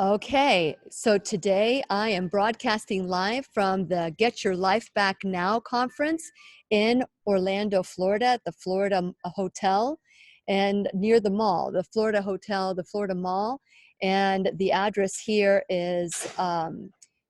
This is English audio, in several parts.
Okay, so today I am broadcasting live from the Get Your Life Back Now conference in Orlando, Florida, at the Florida Hotel and near the mall, the Florida Hotel, the Florida Mall. And the address here is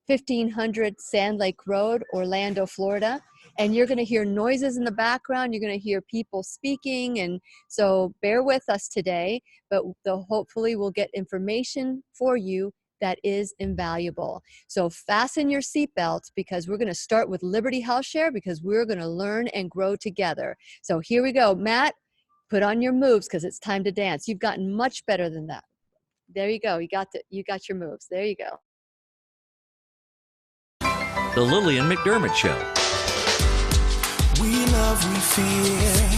1500 Sand Lake Road, Orlando, Florida. And you're going to hear noises in the background. You're going to hear people speaking. And so bear with us today, but hopefully we'll get information for you that is invaluable. So fasten your seatbelts because we're going to start with Liberty Health Share because we're going to learn and grow together. So here we go. Matt, put on your moves because it's time to dance. You've gotten much better than that. There you go. You got your moves. There you go. The Lillian McDermott Show. We love, we fear,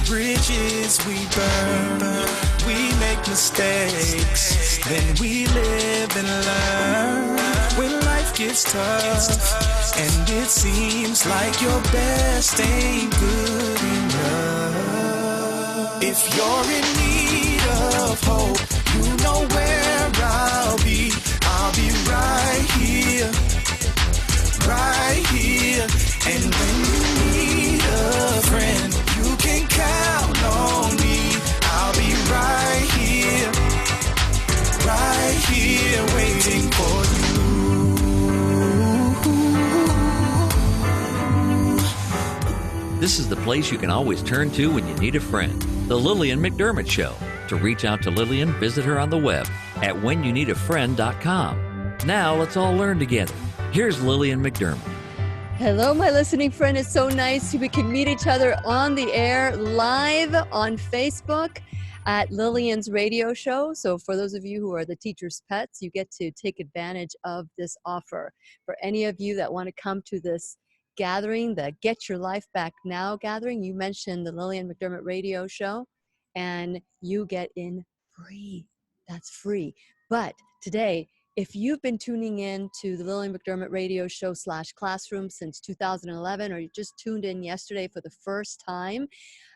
bridges we burn, we make mistakes, then we live and learn. When life gets tough, and it seems like your best ain't good enough. If you're in need of hope, you know where I'll be right here. Right here, and when you need a friend, you can count on me. I'll be right here, waiting for you. This is the place you can always turn to when you need a friend. The Lillian McDermott Show. To reach out to Lillian, visit her on the web at whenyouneedafriend.com. Now let's all learn together. Here's Lillian McDermott. Hello, my listening friend. It's so nice we can meet each other on the air live on Facebook at Lillian's radio show. So for those of you who are the teacher's pets, you get to take advantage of this offer. For any of you that want to come to this gathering, the Get Your Life Back Now gathering, you mentioned the Lillian McDermott radio show and you get in free. That's free. But today, if you've been tuning in to the Lillian McDermott radio show /classroom since 2011, or you just tuned in yesterday for the first time,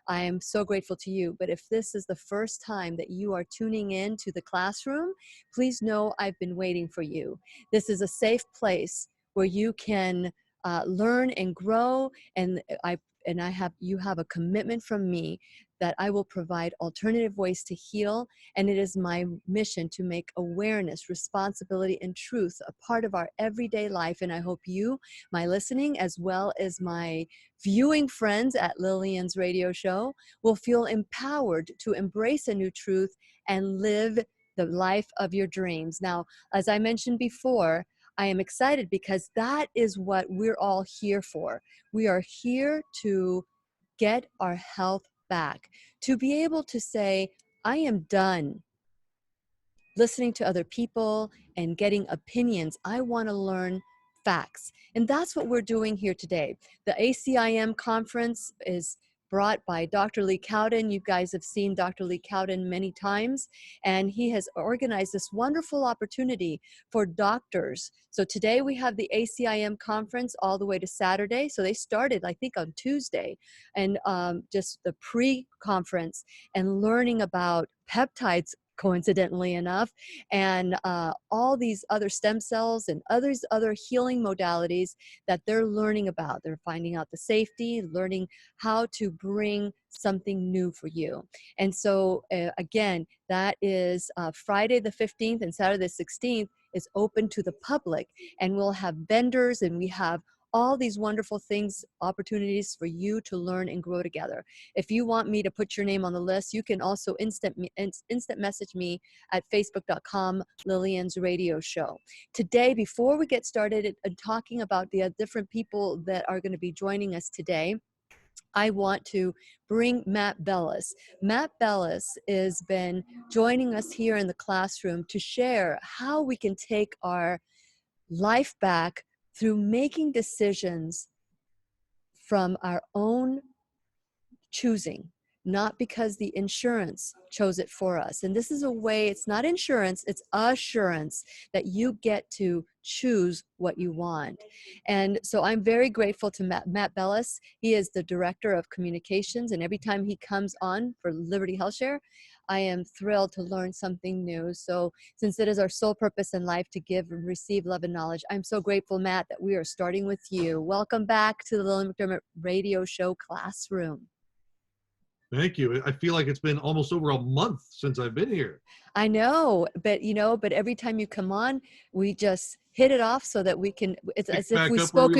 I am so grateful to you. But if this is the first time that you are tuning in to the classroom, please know I've been waiting for you. This is a safe place where you can learn and grow, and you have a commitment from me that I will provide alternative ways to heal, and it is my mission to make awareness, responsibility, and truth a part of our everyday life. And I hope you, my listening, as well as my viewing friends at Lillian's radio show, will feel empowered to embrace a new truth and live the life of your dreams. Now, as I mentioned before, I am excited because that is what we're all here for. We are here to get our health back, to be able to say, I am done listening to other people and getting opinions. I want to learn facts. And that's what we're doing here today. The ACIM Conference is brought by Dr. Lee Cowden. You guys have seen Dr. Lee Cowden many times, and he has organized this wonderful opportunity for doctors. So today we have the ACIM Conference all the way to Saturday. So they started, I think, on Tuesday, and just the pre-conference and learning about peptides, coincidentally enough, and all these other stem cells and other healing modalities that they're learning about. They're finding out the safety, learning how to bring something new for you. And so again, that is Friday the 15th and Saturday the 16th is open to the public, and we'll have vendors, and we have all these wonderful things, opportunities for you to learn and grow together. If you want me to put your name on the list, you can also instant message me at facebook.com, Lillian's radio show. Today, before we get started and talking about the different people that are going to be joining us today, I want to bring Matt Bellis. Matt Bellis has been joining us here in the classroom to share how we can take our life back through making decisions from our own choosing, not because the insurance chose it for us. And this is a way, it's not insurance, it's assurance that you get to choose what you want. And so I'm very grateful to Matt Bellis. He is the Director of Communications, and every time he comes on for Liberty HealthShare, I am thrilled to learn something new. So since it is our sole purpose in life to give and receive love and knowledge, I'm so grateful, Matt, that we are starting with you. Welcome back to the Lillian McDermott Radio Show Classroom. Thank you. I feel like it's been almost over a month since I've been here. I know, but every time you come on, we just hit it off so that we can, it's as if we spoke.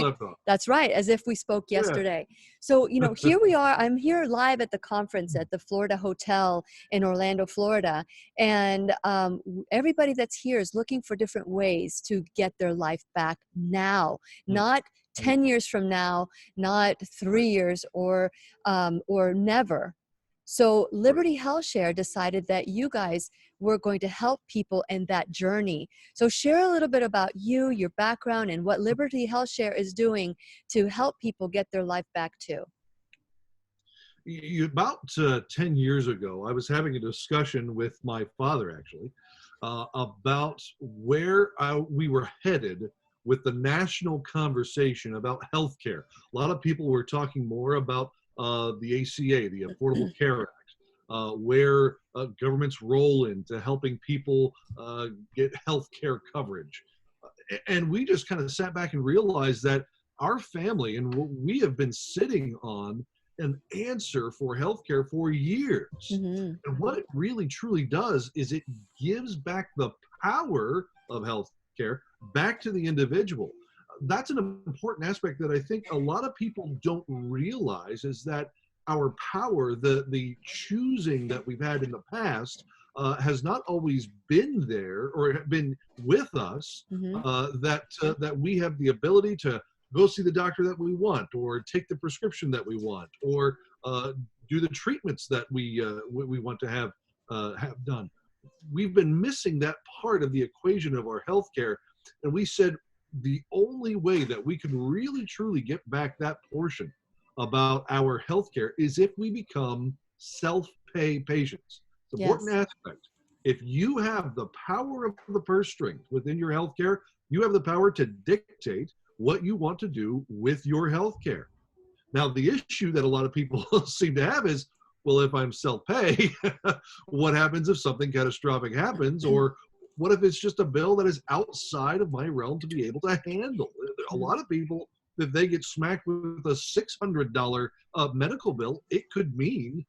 That's right, as if we spoke yesterday. Yeah. So, here we are. I'm here live at the conference at the Florida Hotel in Orlando, Florida. And everybody that's here is looking for different ways to get their life back now, not 10 years from now, not 3 years or never. So Liberty HealthShare decided that you guys were going to help people in that journey. So share a little bit about you, your background, and what Liberty HealthShare is doing to help people get their life back too. About 10 years ago, I was having a discussion with my father, actually, about where we were headed with the national conversation about healthcare. A lot of people were talking more about the ACA, the Affordable Care Act, where government's role into helping people get health care coverage. And we just kind of sat back and realized that our family and we have been sitting on an answer for healthcare for years. Mm-hmm. And what it really truly does is it gives back the power of healthcare back to the individual. That's an important aspect that I think a lot of people don't realize, is that our power, the choosing that we've had in the past, has not always been there or been with us. Mm-hmm. That we have the ability to go see the doctor that we want, or take the prescription that we want, or do the treatments that we want to have done. We've been missing that part of the equation of our healthcare, and we said the only way that we can really truly get back that portion about our healthcare is if we become self-pay patients. It's an important aspect. If you have the power of the purse strings within your healthcare, you have the power to dictate what you want to do with your healthcare. Now, the issue that a lot of people seem to have is, well, if I'm self-pay, what happens if something catastrophic happens? Or what if it's just a bill that is outside of my realm to be able to handle? A lot of people, if they get smacked with a $600 medical bill, it could mean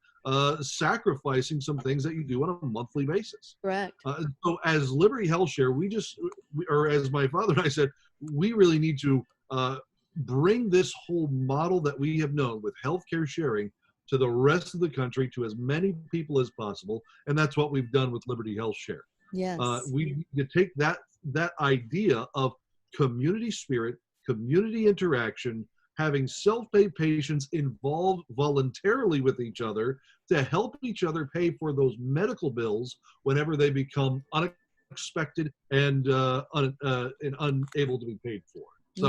sacrificing some things that you do on a monthly basis. Correct. So as Liberty HealthShare, or as my father and I said, we really need to bring this whole model that we have known with healthcare sharing to the rest of the country, to as many people as possible. And that's what we've done with Liberty HealthShare. Yes. We need to take that idea of community spirit, community interaction, having self-pay patients involved voluntarily with each other to help each other pay for those medical bills whenever they become unexpected and unable to be paid for. So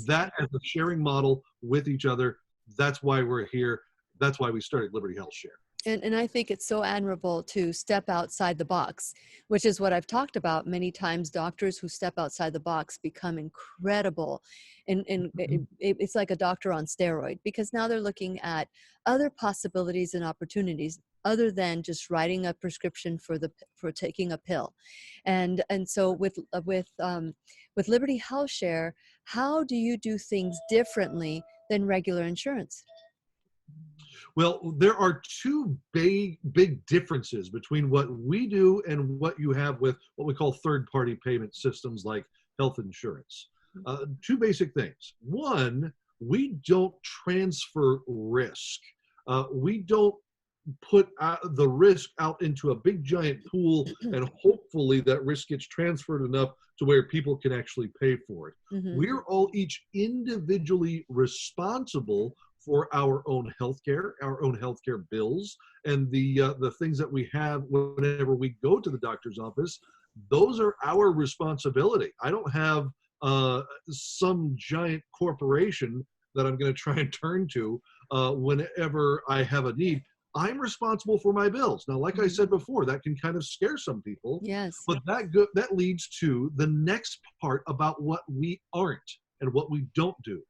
that as a sharing model with each other, that's why we're here. That's why we started Liberty HealthShare. And I think it's so admirable to step outside the box, which is what I've talked about many times. Doctors who step outside the box become incredible. And it's like a doctor on steroid, because now they're looking at other possibilities and opportunities other than just writing a prescription for taking a pill. And so with Liberty HealthShare, how do you do things differently than regular insurance? Well, there are two big differences between what we do and what you have with what we call third-party payment systems like health insurance. Two basic things. One, we don't transfer risk. We don't put the risk out into a big giant pool and hopefully that risk gets transferred enough to where people can actually pay for it. Mm-hmm. We're all each individually responsible for our own healthcare bills, and the things that we have whenever we go to the doctor's office. Those are our responsibility. I don't have some giant corporation that I'm going to try and turn to whenever I have a need. I'm responsible for my bills. Now, like I said before, that can kind of scare some people. Yes. But that leads to the next part about what we aren't and what we don't do.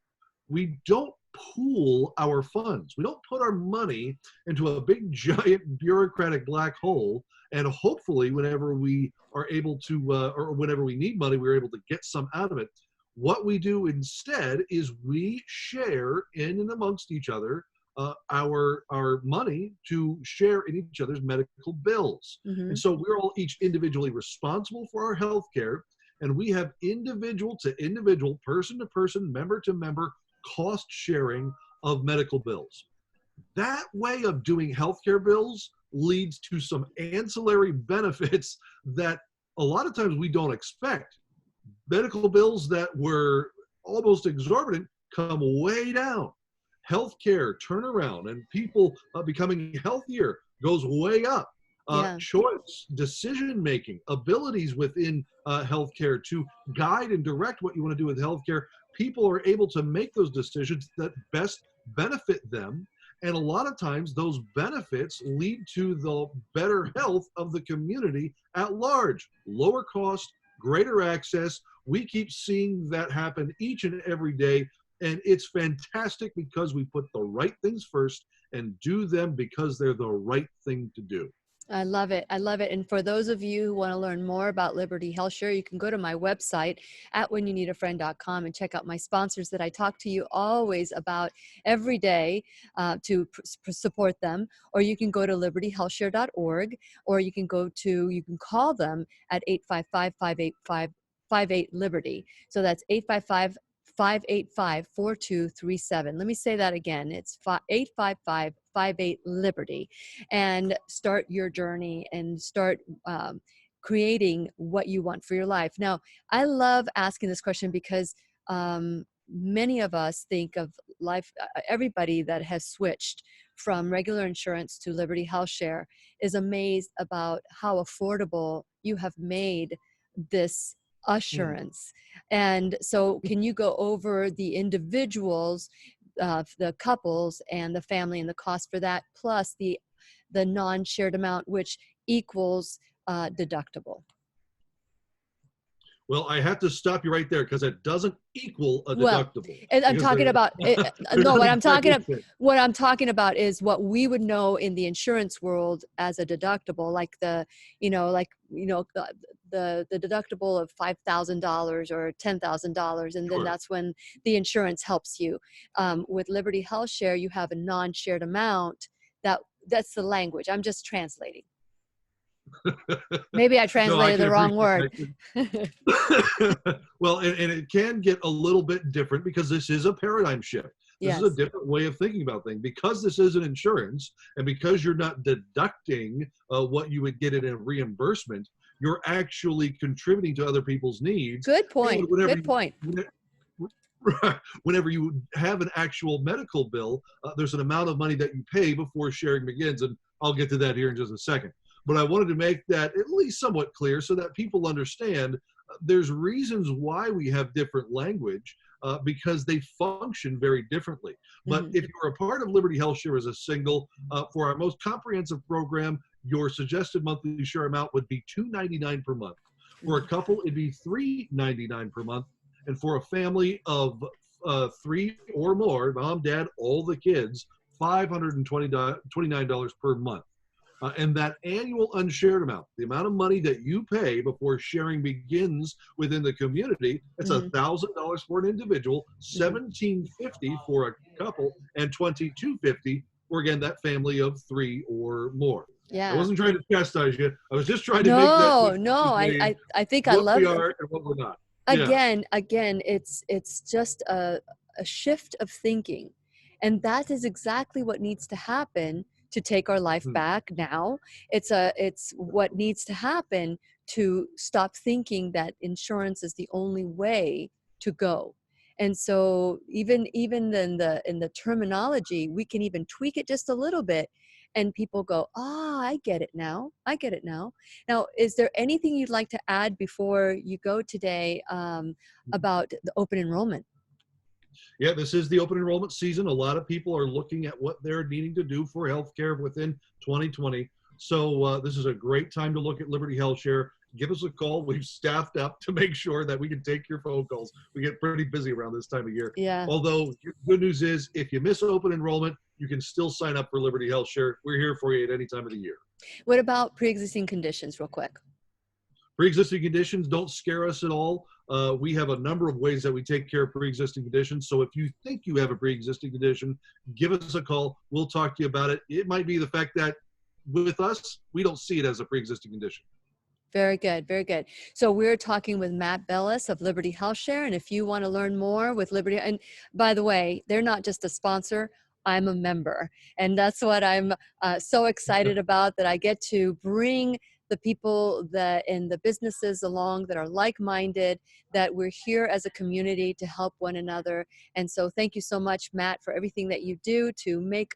We don't pool our funds. We don't put our money into a big, giant, bureaucratic black hole, and hopefully whenever we are able to, or whenever we need money, we're able to get some out of it. What we do instead is we share in and amongst each other our money to share in each other's medical bills. And so we're all each individually responsible for our health care, and we have individual to individual, person to person, member to member cost sharing of medical bills. That way of doing healthcare bills leads to some ancillary benefits that a lot of times we don't expect. Medical bills that were almost exorbitant come way down. Healthcare turnaround and people becoming healthier goes way up. Choice, decision making, abilities within healthcare to guide and direct what you want to do with healthcare. People are able to make those decisions that best benefit them. And a lot of times those benefits lead to the better health of the community at large. Lower cost, greater access. We keep seeing that happen each and every day. And it's fantastic because we put the right things first and do them because they're the right thing to do. I love it. I love it. And for those of you who want to learn more about Liberty Health Share, you can go to my website at whenyounneedafriend.com and check out my sponsors that I talk to you always about every day to support them. Or you can go to libertyhealthshare.org, or you can call them at 855-585-58-LIBERTY. So that's 855-585-4237. Let me say that again. It's 855-58-LIBERTY, and start your journey and start creating what you want for your life. Now, I love asking this question because many of us think of life, everybody that has switched from regular insurance to Liberty Health Share is amazed about how affordable you have made this assurance. And so can you go over the individuals, the couples and the family and the cost for that, plus the non-shared amount, which equals deductible? Well, I have to stop you right there because it doesn't equal a deductible. And I'm talking about no. What I'm talking about is what we would know in the insurance world as a deductible, like the deductible of $5,000 or $10,000, and then that's when the insurance helps you. With Liberty Health Share, you have a non-shared amount. That's the language. I'm just translating. Maybe I translated the wrong word. Well, and it can get a little bit different because this is a paradigm shift. This is a different way of thinking about things. Because this isn't insurance, and because you're not deducting what you would get in a reimbursement, you're actually contributing to other people's needs. Good point. Good point. Whenever you have an actual medical bill, there's an amount of money that you pay before sharing begins, and I'll get to that here in just a second. But I wanted to make that at least somewhat clear so that people understand there's reasons why we have different language because they function very differently. But if you're a part of Liberty Health Share as a single, for our most comprehensive program, your suggested monthly share amount would be $299 per month. For a couple, it'd be $399 per month. And for a family of 3 or more, mom, dad, all the kids, $529 per month. And that annual unshared amount, the amount of money that you pay before sharing begins within the community, it's $1,000 for an individual, $1,750 for a couple, and $2,250 for, again, that family of 3 or more. Yeah. I wasn't trying to chastise you. I was just trying to make that. No, I think I love what we are and what we're not. Again, it's just a shift of thinking, and that is exactly what needs to happen to take our life back now. It's what needs to happen to stop thinking that insurance is the only way to go. And so even in the terminology, we can even tweak it just a little bit, and people go, I get it now. I get it now. Now, is there anything you'd like to add before you go today about the open enrollment? Yeah, this is the open enrollment season. A lot of people are looking at what they're needing to do for healthcare within 2020. So this is a great time to look at Liberty Health Share. Give us a call. We've staffed up to make sure that we can take your phone calls. We get pretty busy around this time of year. Yeah. Although, good news is, if you miss open enrollment, you can still sign up for Liberty Health Share. We're here for you at any time of the year. What about pre-existing conditions, real quick? Pre-existing conditions don't scare us at all. We have a number of ways that we take care of pre-existing conditions. So if you think you have a pre-existing condition, give us a call. We'll talk to you about it. It might be the fact that with us, we don't see it as a pre-existing condition. Very good, very good. So we're talking with Matt Bellis of Liberty Health Share, and if you want to learn more with Liberty, and by the way, they're not just a sponsor, I'm a member, and that's what I'm so excited about, that I get to bring the people that in the businesses along that are like-minded, that we're here as a community to help one another. And so thank you so much, Matt, for everything that you do to make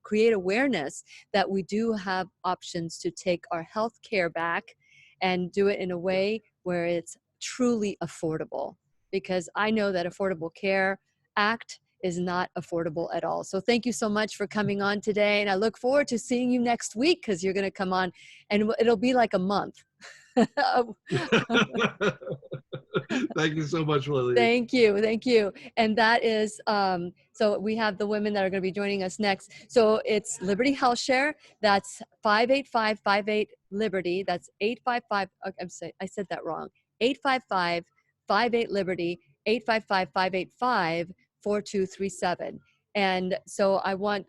create awareness that we do have options to take our health care back and do it in a way where it's truly affordable, because I know that Affordable Care Act is not affordable at all. So thank you so much for coming on today, and I look forward to seeing you next week, because you're going to come on and it'll be like a month. Thank you so much, Lillian. Thank you. And that is, so we have the women that are going to be joining us next. So it's Liberty Health Share. That's 58558 Liberty. That's 855. I'm sorry, I said that wrong. 855-58 Liberty. 855-585-4237. And so I want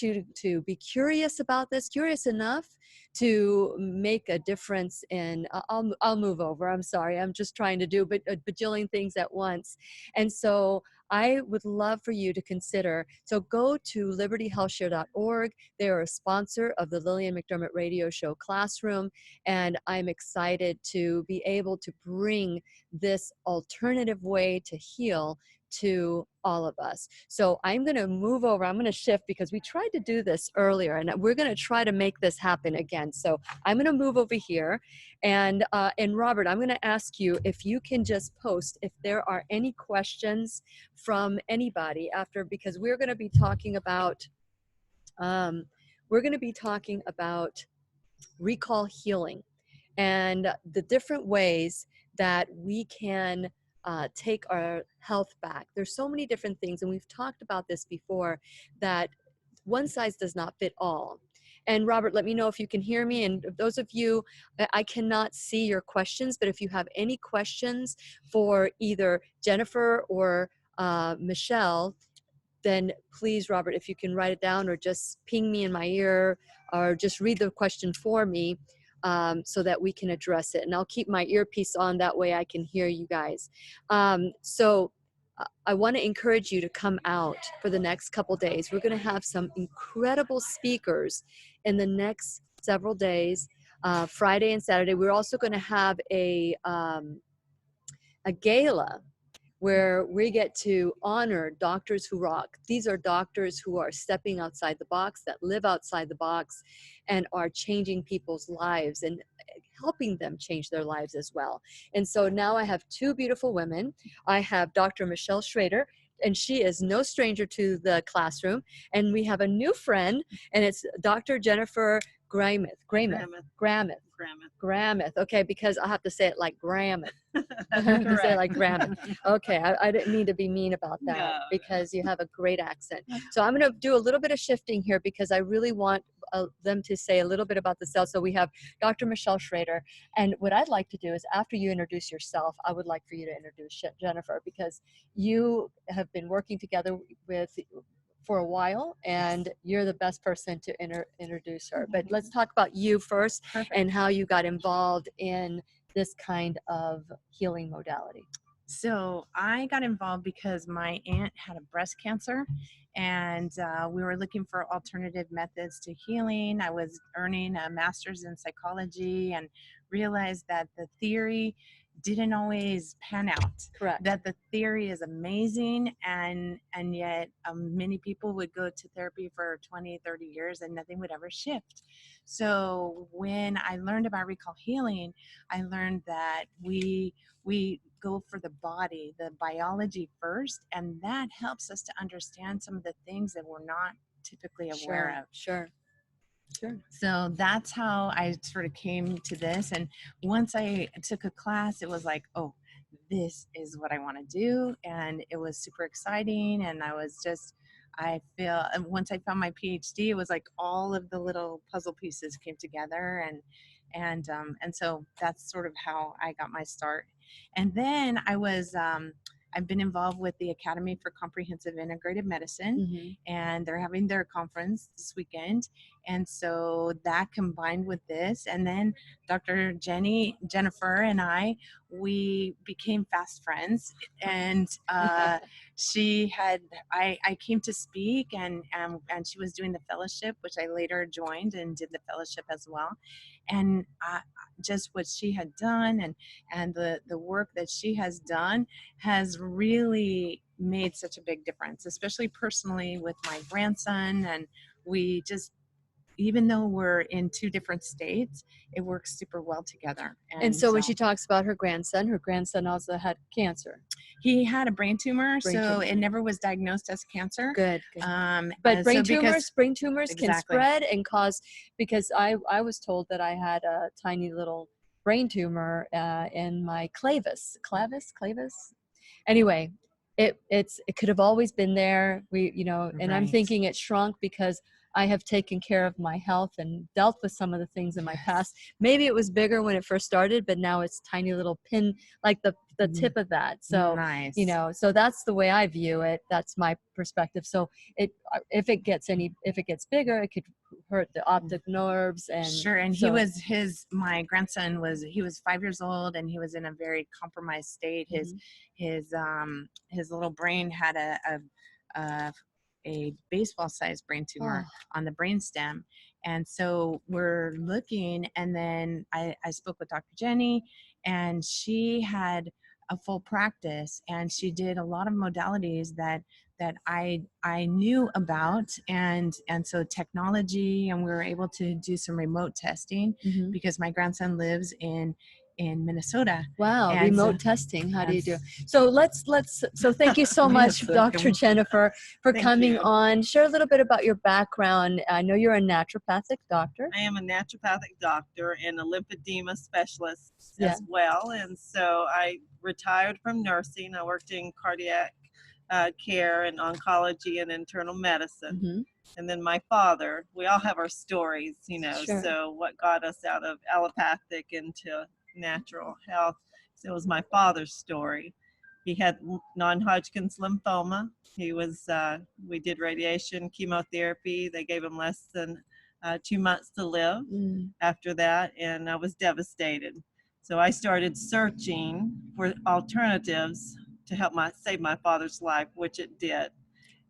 you to be curious about this, curious enough to make a difference in, I'll move over, I'm sorry, I'm just trying to do a bajillion things at once. And so I would love for you to consider, so go to libertyhealthshare.org. They are a sponsor of the Lillian McDermott Radio Show Classroom, and I'm excited to be able to bring this alternative way to heal to all of us. So I'm going to move over. I'm going to shift, because we tried to do this earlier, and we're going to try to make this happen again. So I'm going to move over here, and Robert, I'm going to ask you if you can just post if there are any questions from anybody after, because we're going to be talking about recall healing and the different ways that we can take our health back. There's so many different things, and we've talked about this before, that one size does not fit all. And Robert, let me know if you can hear me. And those of you, I cannot see your questions, but if you have any questions for either Jennifer or Michelle, then please, Robert, if you can write it down or just ping me in my ear or just read the question for me, so that we can address it. And I'll keep my earpiece on, that way I can hear you guys. So I want to encourage you to come out for the next couple days. We're going to have some incredible speakers in the next several days, Friday and Saturday. We're also going to have a gala where we get to honor doctors who rock. These are doctors who are stepping outside the box, that live outside the box, and are changing people's lives and helping them change their lives as well. And so now I have two beautiful women. I have Dr. Michelle Schrader, and she is no stranger to the classroom. And we have a new friend, and it's Dr. Jennifer Gramith. Okay, because I have to say it like Gramith. I have to say it like Gramith. Okay, I didn't mean to be mean about that, because you have a great accent. So I'm going to do a little bit of shifting here, because I really want them to say a little bit about themselves. So we have Dr. Michelle Schrader, and what I'd like to do is, after you introduce yourself, I would like for you to introduce Jennifer, because you have been working together for a while, and you're the best person to introduce her. But let's talk about you first. Perfect. And how you got involved in this kind of healing modality. So I got involved because my aunt had a breast cancer, and we were looking for alternative methods to healing. I was earning a master's in psychology and realized that the theory didn't always pan out. Correct. That the theory is amazing, and yet many people would go to therapy for 20, 30 years and nothing would ever shift. So when I learned about recall healing, I learned that we go for the body, the biology first, and that helps us to understand some of the things that we're not typically aware of. Sure. So that's how I sort of came to this. And once I took a class, it was like, oh, this is what I want to do. And it was super exciting. And and once I found my PhD, it was like all of the little puzzle pieces came together. And so that's sort of how I got my start. And then I've been involved with the Academy for Comprehensive Integrative Medicine, and they're having their conference this weekend. And so that combined with this, and then Dr. Jennifer and we became fast friends. And I came to speak, and she was doing the fellowship, which I later joined and did the fellowship as well. And just what she had done and the work that she has done has really made such a big difference, especially personally with my grandson. And we just, even though we're in two different states, it works super well together. And so when she talks about her grandson also had cancer. He had a brain tumor, it never was diagnosed as cancer. Good. But brain tumors exactly. can spread and cause, because I was told that I had a tiny little brain tumor in my clavis. Anyway, it could have always been there. And I'm thinking it shrunk because I have taken care of my health and dealt with some of the things in my past. Maybe it was bigger when it first started, but now it's tiny little pin, like the tip of that. So, nice. So that's the way I view it. That's my perspective. So if it gets bigger, it could hurt the optic nerves. And sure. And my grandson was 5 years old, and he was in a very compromised state. His little brain had a baseball-sized brain tumor on the brainstem. And so we're looking, and then I spoke with Dr. Jenny, and she had a full practice, and she did a lot of modalities that I knew about, and so technology, and we were able to do some remote testing because my grandson lives in Minnesota. Wow, and remote testing. How do you do? So so thank you so much, Dr. Jennifer, for coming on. Share a little bit about your background. I know you're a naturopathic doctor. I am a naturopathic doctor and a lymphedema specialist as well. And so I retired from nursing. I worked in cardiac care and oncology and internal medicine. And then my father, we all have our stories, so what got us out of allopathic into natural health. So it was my father's story. He had non-Hodgkin's lymphoma. He was, we did radiation, chemotherapy. They gave him less than 2 months to live after that, and I was devastated. So I started searching for alternatives to help save my father's life, which it did.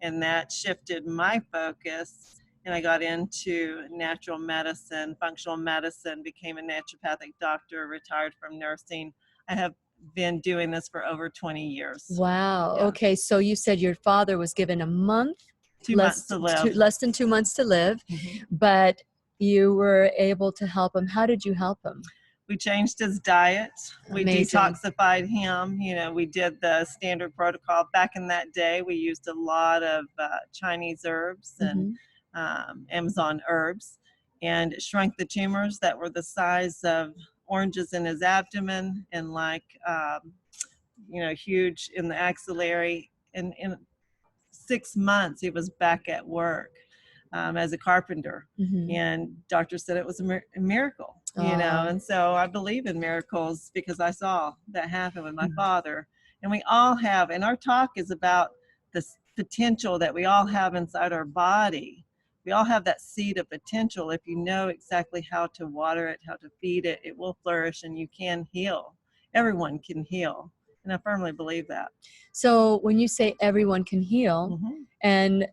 And that shifted my focus, and I got into natural medicine, functional medicine, became a naturopathic doctor, retired from nursing. I have been doing this for over 20 years. Wow. Yeah. Okay. So you said your father was given a month, 2 months to live. Less than 2 months to live, but you were able to help him. How did you help him? We changed his diet. We Amazing. Detoxified him. We did the standard protocol. Back in that day, we used a lot of Chinese herbs and Amazon herbs, and it shrunk the tumors that were the size of oranges in his abdomen and huge in the axillary. And in 6 months, he was back at work as a carpenter. And doctors said it was a miracle, and so I believe in miracles because I saw that happen with my father. And we all have, and our talk is about the potential that we all have inside our body. We all have that seed of potential. If you know exactly how to water it, how to feed it, it will flourish and you can heal. Everyone can heal. And I firmly believe that. So when you say everyone can heal, and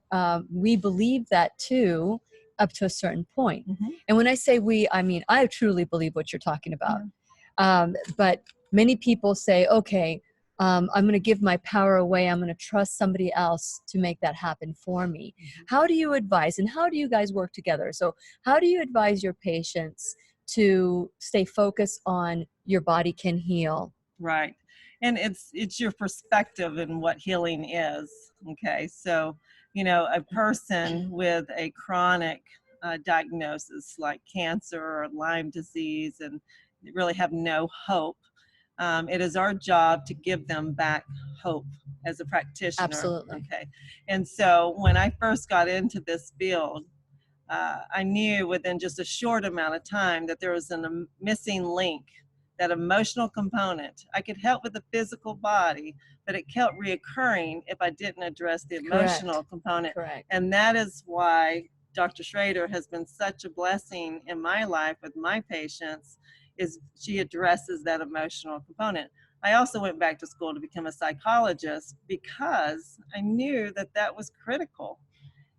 we believe that too, up to a certain point. And when I say we, I mean, I truly believe what you're talking about. But many people say, okay, I'm going to give my power away. I'm going to trust somebody else to make that happen for me. How do you advise, and how do you guys work together? So how do you advise your patients to stay focused on your body can heal? Right. And it's your perspective in what healing is. Okay. So, you know, a person with a chronic diagnosis like cancer or Lyme disease and really have no hope, it is our job to give them back hope as a practitioner. Absolutely. Okay. And so when I first got into this field, I knew within just a short amount of time that there was a missing link, that emotional component. I could help with the physical body, but it kept reoccurring if I didn't address the emotional component. Correct. And that is why Dr. Schrader has been such a blessing in my life with my patients, is she addresses that emotional component. I also went back to school to become a psychologist because I knew that that was critical.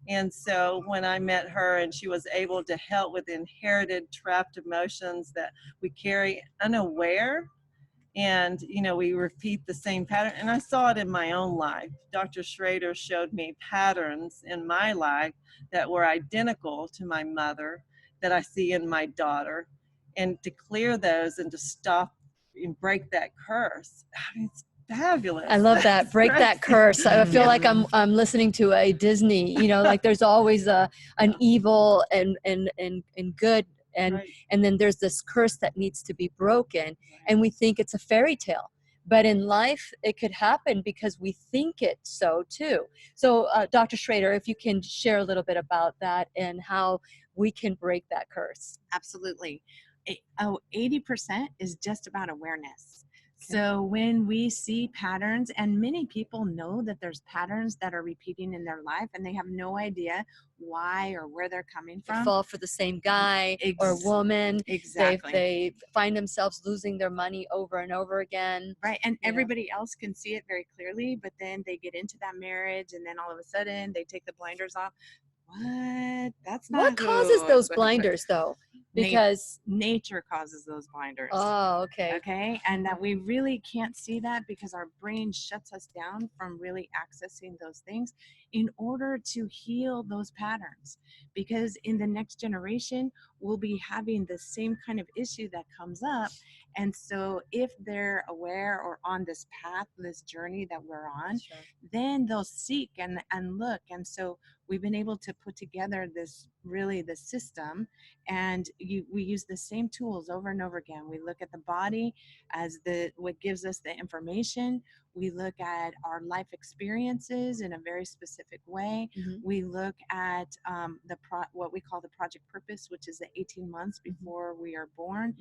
And so when I met her and she was able to help with inherited trapped emotions that we carry unaware, and you know, we repeat the same pattern, and I saw it in my own life. Dr. Schrader showed me patterns in my life that were identical to my mother, that I see in my daughter, and to clear those and to stop and break that curse. I mean, it's fabulous. I love that. Break that curse. I feel like I'm listening to a Disney, you know, like there's always an evil and good, and then there's this curse that needs to be broken, and we think it's a fairy tale. But in life, it could happen because we think it so too. So Dr. Schrader, if you can share a little bit about that and how we can break that curse. Absolutely. 80% is just about awareness. So when we see patterns, and many people know that there's patterns that are repeating in their life and they have no idea why or where they're coming from. They fall for the same guy or woman. Exactly. They find themselves losing their money over and over again. Right. And everybody else can see it very clearly, but then they get into that marriage and then all of a sudden they take the blinders off. What? That's not what causes those blinders though? Because nature causes those blinders. Oh, okay. Okay. And that we really can't see that because our brain shuts us down from really accessing those things in order to heal those patterns. Because in the next generation, we'll be having the same kind of issue that comes up. And so if they're aware or on this path, this journey that we're on, then they'll seek and look. And so we've been able to put together this really the system, and we use the same tools over and over again. We look at the body as what gives us the information. We look at our life experiences in a very specific way. We look at what we call the project purpose, which is the 18 months before we are born,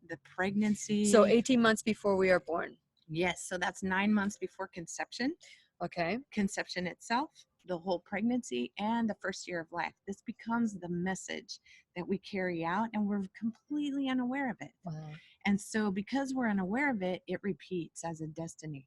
the pregnancy. So 18 months before we are born. Yes. So that's 9 months before conception. Okay. Conception itself, the whole pregnancy, and the first year of life. This becomes the message that we carry out, and we're completely unaware of it. Wow. And so because we're unaware of it, it repeats as a destiny.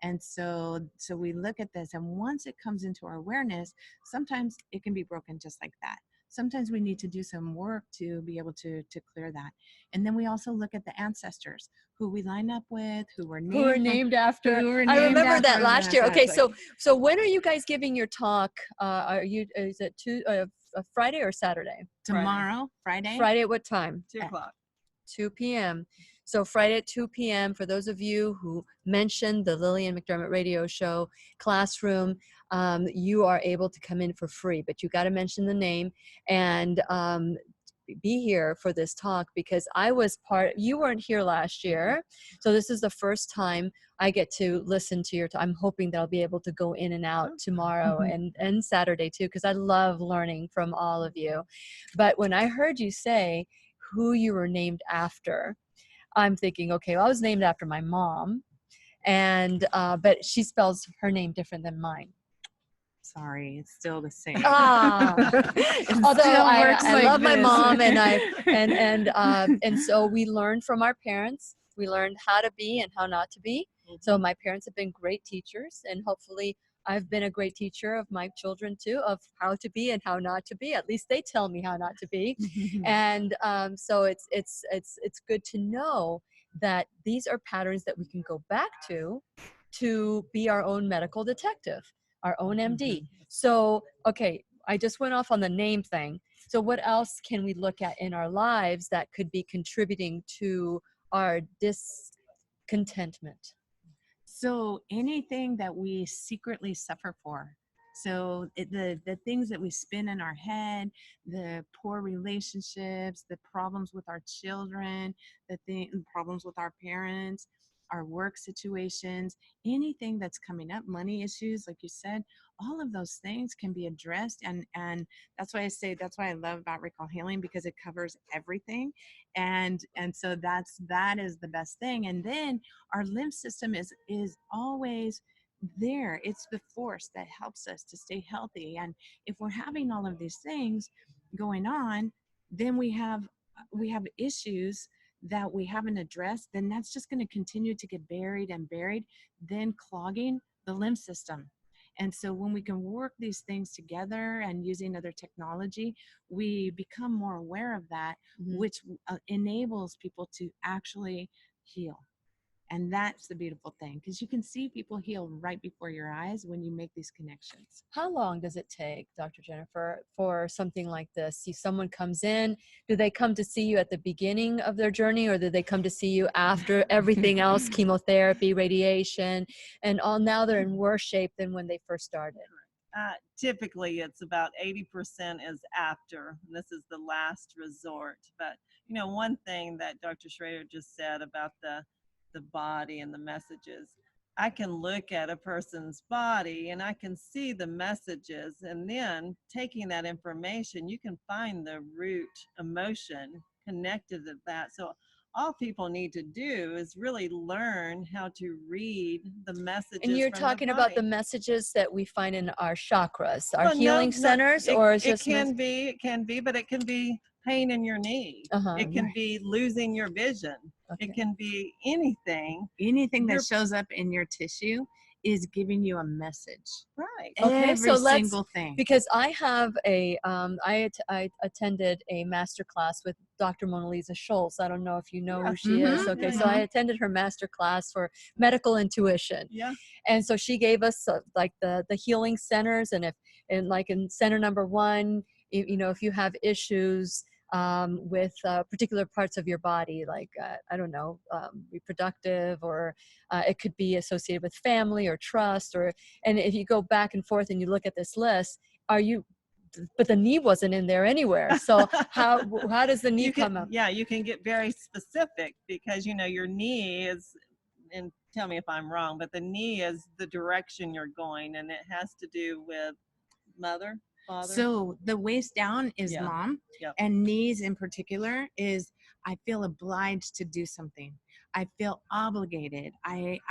And so we look at this, and once it comes into our awareness, sometimes it can be broken just like that. Sometimes we need to do some work to be able to clear that. And then we also look at the ancestors, who we line up with, who were named after. I remember that last year. Okay, so when are you guys giving your talk? Is it Friday or Saturday? Tomorrow, Friday. Friday at what time? 2 o'clock. 2 p.m. So Friday at 2 p.m. for those of you who mentioned the Lillian McDermott radio show classroom, you are able to come in for free, but you got to mention the name and be here for this talk, because you weren't here last year. So this is the first time I get to listen to your talk. I'm hoping that I'll be able to go in and out tomorrow and Saturday too, because I love learning from all of you. But when I heard you say who you were named after, I'm thinking, okay, well, I was named after my mom, and but she spells her name different than mine. Sorry, it's still the same. Although I love my mom, and so we learned from our parents. We learned how to be and how not to be. So my parents have been great teachers, and hopefully I've been a great teacher of my children too, of how to be and how not to be. At least they tell me how not to be. And so it's good to know that these are patterns that we can go back to be our own medical detective, our own MD. So, okay, I just went off on the name thing. So what else can we look at in our lives that could be contributing to our discontentment? So anything that we secretly suffer for. So the things that we spin in our head, the poor relationships, the problems with our children, the problems with our parents, our work situations, anything that's coming up, money issues, like you said, all of those things can be addressed. And that's why that's why I love about recall healing, because it covers everything. And so that is the best thing. And then our lymph system is always there. It's the force that helps us to stay healthy. And if we're having all of these things going on, then we have issues that we haven't addressed, then that's just going to continue to get buried and buried, then clogging the lymph system. And so when we can work these things together and using other technology, we become more aware of that, which enables people to actually heal. And that's the beautiful thing, because you can see people heal right before your eyes when you make these connections. How long does it take, Dr. Jennifer, for something like this? See, someone comes in, do they come to see you at the beginning of their journey, or do they come to see you after everything else, chemotherapy, radiation, and all? Now they're in worse shape than when they first started? Typically, it's about 80% is after. And this is the last resort. But, one thing that Dr. Schrader just said about the body and the messages, I can look at a person's body and I can see the messages, and then taking that information, you can find the root emotion connected to that. So all people need to do is really learn how to read the messages. And you're from talking the about body. the messages that we find in our chakras, our healing centers, or is it can be, but it can be pain in your knee. It can be losing your vision. It can be anything. Anything that shows up in your tissue is giving you a message. Right. Okay, Every so single thing. Because I have I attended a master class with Dr. Mona Lisa Schultz. I don't know if you know who she is. Okay, so I attended her master class for medical intuition. Yeah. And so she gave us like the healing centers, and like in center number 1, if you have issues with particular parts of your body, like, I don't know, reproductive, or it could be associated with family or trust, and if you go back and forth and you look at this list, but the knee wasn't in there anywhere. So how does the knee come up? Yeah, you can get very specific, because, your knee is, and tell me if I'm wrong, but the knee is the direction you're going, and it has to do with mother. Father? So the waist down is mom, and knees in particular is I feel obliged to do something. I feel obligated.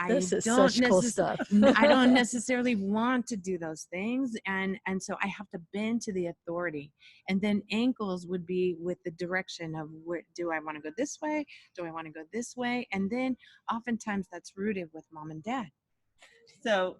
This is such cool stuff. I don't necessarily want to do those things, and so I have to bend to the authority. And then ankles would be with the direction of where do I want to go this way? Do I want to go this way? And then oftentimes that's rooted with mom and dad. So,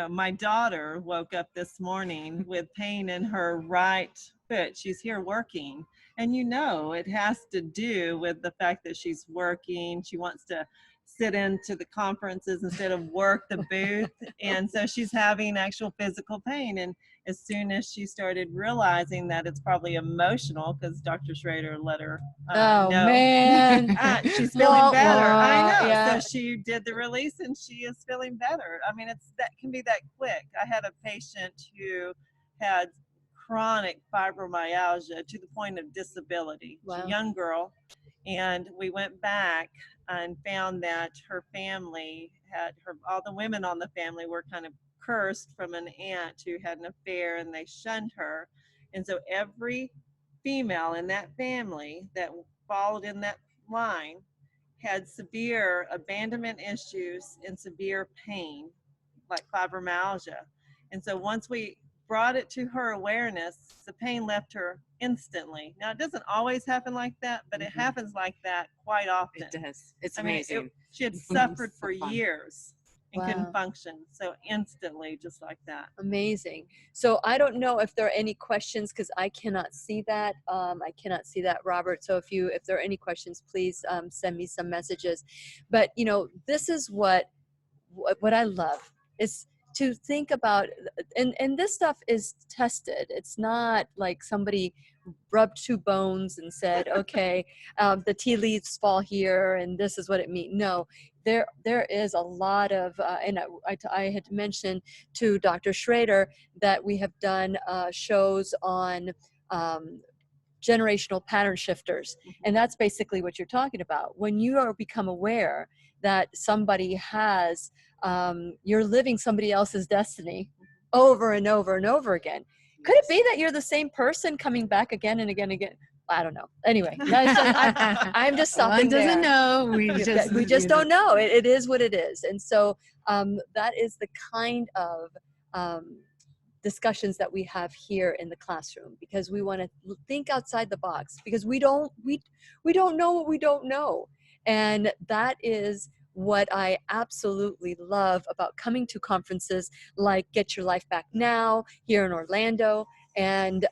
my daughter woke up this morning with pain in her right foot. She's here working, and it has to do with the fact that she's working. She wants to sit into the conferences instead of work the booth, and so she's having actual physical pain. And as soon as she started realizing that it's probably emotional, because Dr. Schrader let her know. Man. She's feeling better. I know. Yeah. So she did the release, and she is feeling better. I mean, that can be that quick. I had a patient who had chronic fibromyalgia to the point of disability. Wow. She's a young girl, and we went back and found that her family all the women on the family were kind of cursed from an aunt who had an affair, and they shunned her. And so every female in that family that followed in that line had severe abandonment issues and severe pain, like fibromyalgia. And so once we brought it to her awareness, the pain left her instantly. Now, it doesn't always happen like that, but it happens like that quite often. It does. It's amazing. She had suffered for years. and can Wow. function. So instantly, just like that. Amazing. So I don't know if there are any questions because I cannot see that. I cannot see that, Robert. So if there are any questions, please send me some messages. But you know, this is what I love is to think about, and this stuff is tested. It's not like somebody rubbed two bones and said, okay, the tea leaves fall here and this is what it means. No, there is a lot of, and I had mentioned to Dr. Schrader that we have done shows on generational pattern shifters. And that's basically what you're talking about. When you are become aware that somebody has, you're living somebody else's destiny over and over and over again. Could it be that you're the same person coming back again and again and again? I don't know. Anyway, I'm just stopping One doesn't there. know. We just don't know. It is what it is. And so that is the kind of discussions that we have here in the classroom, because we want to think outside the box, because we don't know what we don't know. And that is what I absolutely love about coming to conferences like Get Your Life Back Now here in Orlando, and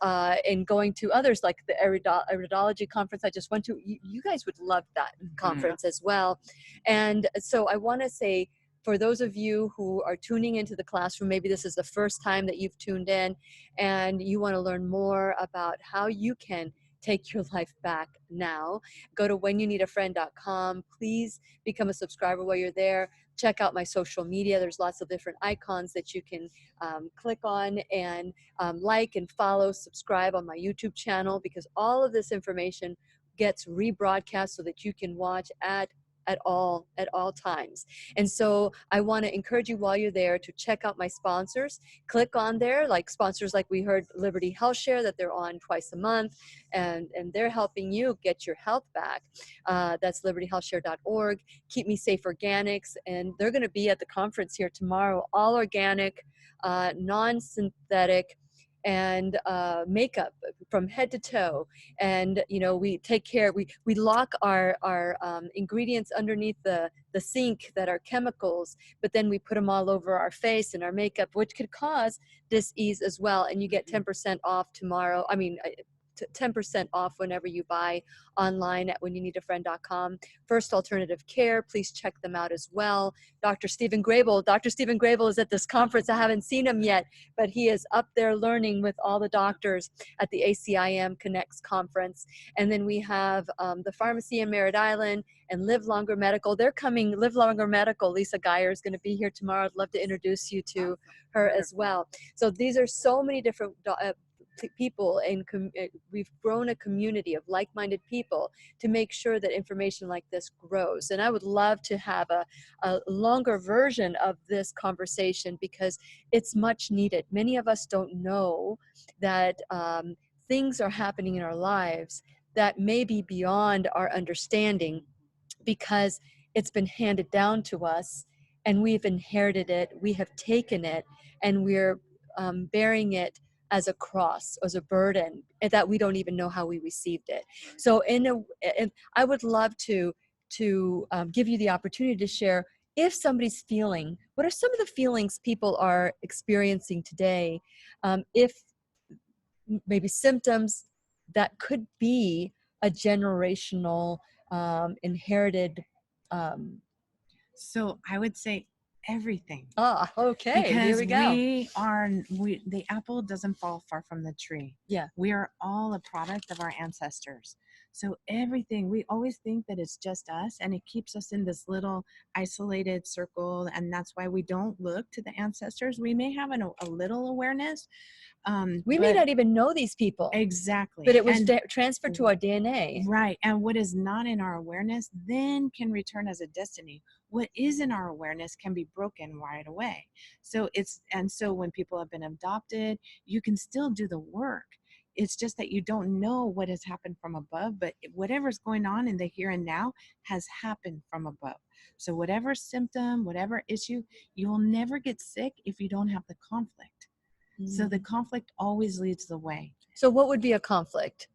going to others like the Iridology conference I just went to. You guys would love that conference as well. And so I want to say, for those of you who are tuning into the classroom, maybe this is the first time that you've tuned in and you want to learn more about how you can take your life back now, go to whenyouneedafriend.com. Please become a subscriber while you're there. Check out my social media. There's lots of different icons that you can click on and like and follow, subscribe on my YouTube channel, because all of this information gets rebroadcast so that you can watch at all times. And so I want to encourage you while you're there to check out my sponsors. Click on there, like sponsors like we heard Liberty Health Share, that they're on twice a month, and they're helping you get your health back. That's libertyhealthshare.org. Keep Me Safe Organics, and they're going to be at the conference here tomorrow. All organic, non-synthetic, and makeup from head to toe. And you know, we take care, we lock our ingredients underneath the sink that are chemicals, but then we put them all over our face and our makeup, which could cause dis-ease as well. And you get 10% off tomorrow. 10% off whenever you buy online at whenyouneedafriend.com. First Alternative Care, please check them out as well. Dr. Stephen Grable is at this conference. I haven't seen him yet, but he is up there learning with all the doctors at the ACIM Connects conference. And then we have the pharmacy in Merritt Island and Live Longer Medical. They're coming. Live Longer Medical, Lisa Geyer is going to be here tomorrow. I'd love to introduce you to her as well. So these are so many different people, and we've grown a community of like-minded people to make sure that information like this grows. And I would love to have a longer version of this conversation, because it's much needed. Many of us don't know that things are happening in our lives that may be beyond our understanding, because it's been handed down to us and we've inherited it, we have taken it, and we're bearing it as a cross, as a burden, and that we don't even know how we received it. So I would love to give you the opportunity to share, if somebody's feeling, what are some of the feelings people are experiencing today, if maybe symptoms that could be a generational inherited. So I would say everything. Okay. Because here we go. The apple doesn't fall far from the tree. Yeah. We are all a product of our ancestors. So everything, we always think that it's just us, and it keeps us in this little isolated circle. And that's why we don't look to the ancestors. We may have a little awareness. We may not even know these people. Exactly. But it was transferred to our DNA. Right. And what is not in our awareness then can return as a destiny. What is in our awareness can be broken right away. So when people have been adopted, you can still do the work. It's just that you don't know what has happened from above, but whatever's going on in the here and now has happened from above. So whatever symptom, whatever issue, you'll never get sick if you don't have the conflict. So the conflict always leads the way. So what would be a conflict?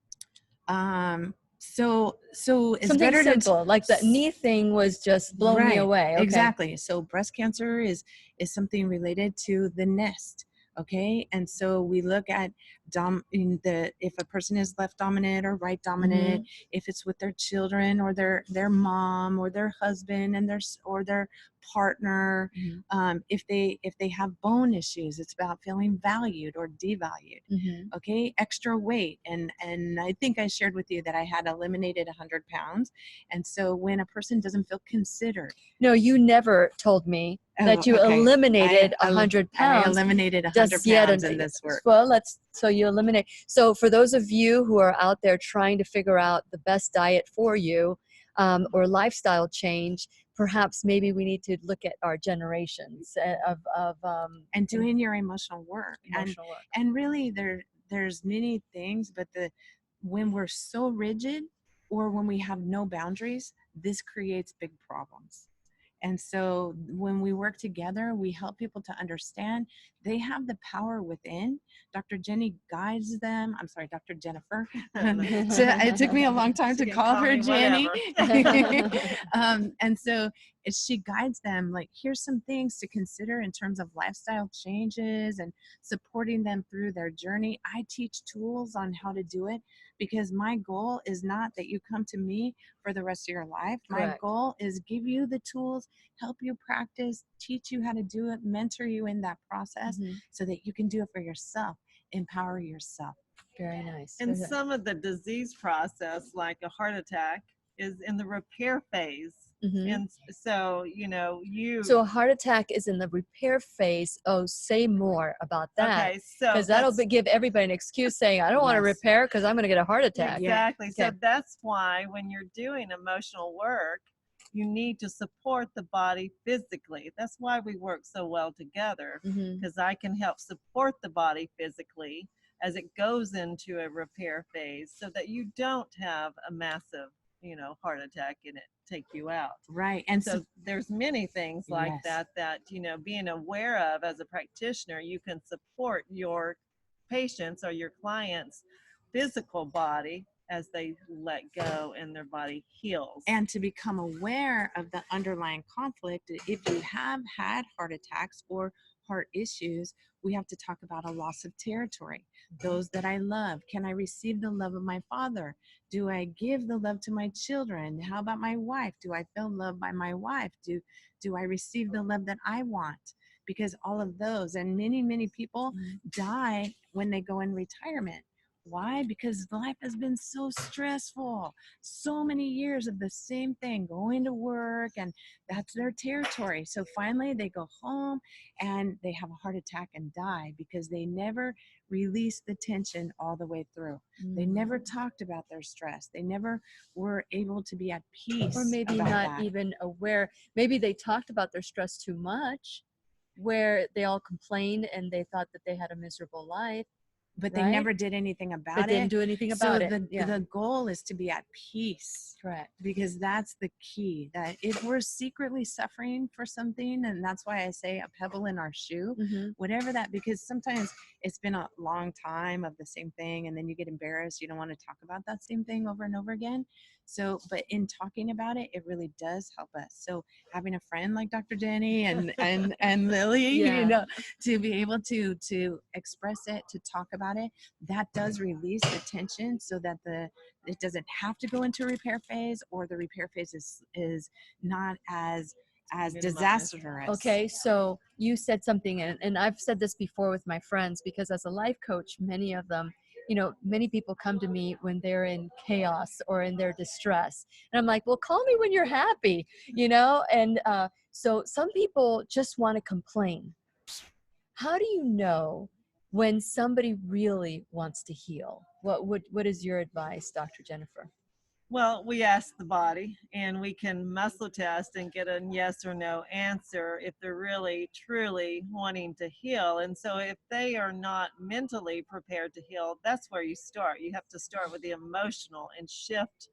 So it's Something better simple, like the knee thing was just blown me away. Okay. Exactly. So breast cancer is something related to the nest. Okay. And so we look at if a person is left dominant or right dominant, if it's with their children or their mom or their husband and their partner, if they have bone issues, it's about feeling valued or devalued. Okay. Extra weight. And I think I shared with you that I had eliminated 100 pounds. And so when a person doesn't feel considered. No, you never told me that you eliminated 100 pounds. I eliminated 100 pounds in this work. Well, so you eliminate. So for those of you who are out there trying to figure out the best diet for you, or lifestyle change, perhaps maybe we need to look at our generations of and doing your emotional work. And really there's many things, but when we're so rigid or when we have no boundaries, this creates big problems. And so when we work together, we help people to understand they have the power within. Dr. Jenny guides them. I'm sorry, Dr. Jennifer. So it took me a long time to call her Jenny. And so she guides them, like, here's some things to consider in terms of lifestyle changes and supporting them through their journey. I teach tools on how to do it because my goal is not that you come to me for the rest of your life. My goal is give you the tools, help you practice, teach you how to do it, mentor you in that process so that you can do it for yourself, empower yourself. Very nice. And some of the disease process, like a heart attack, is in the repair phase. And so, So a heart attack is in the repair phase. Oh, say more about that. Okay, so because that'll give everybody an excuse saying, I don't want to repair because I'm going to get a heart attack. Exactly. So that's why when you're doing emotional work, you need to support the body physically. That's why we work so well together, because I can help support the body physically as it goes into a repair phase so that you don't have a massive, heart attack and it take you out. Right. And so there's many things like that, being aware of as a practitioner, you can support your patients or your clients' physical body as they let go and their body heals. And to become aware of the underlying conflict, if you have had heart attacks or heart issues, we have to talk about a loss of territory. Those that I love, can I receive the love of my father? Do I give the love to my children? How about my wife? Do I feel loved by my wife? Do I receive the love that I want? Because all of those, and many people die when they go in retirement. Why? Because life has been so stressful. So many years of the same thing, going to work, and that's their territory. So finally they go home and they have a heart attack and die because they never released the tension all the way through. They never talked about their stress. They never were able to be at peace. Or maybe not even aware. Maybe they talked about their stress too much, where they all complained and they thought that they had a miserable life. But they never did anything about it. They didn't do anything about it. The goal is to be at peace. Correct. Because that's the key. That if we're secretly suffering for something, and that's why I say a pebble in our shoe, whatever that, because sometimes it's been a long time of the same thing, and then you get embarrassed. You don't want to talk about that same thing over and over again. So, but in talking about it, it really does help us. So having a friend like Dr. Jenny and Lily, to be able to express it, to talk about it, that does release the tension so that it doesn't have to go into repair phase, or the repair phase is not as disastrous. Okay, so you said something, and I've said this before with my friends, because as a life coach, many of them, many people come to me when they're in chaos or in their distress. And I'm like, well, call me when you're happy, And so some people just want to complain. How do you know when somebody really wants to heal? What is your advice, Dr. Jennifer? Well, we ask the body, and we can muscle test and get a yes or no answer if they're really, truly wanting to heal. And so if they are not mentally prepared to heal, that's where you start. You have to start with the emotional and shift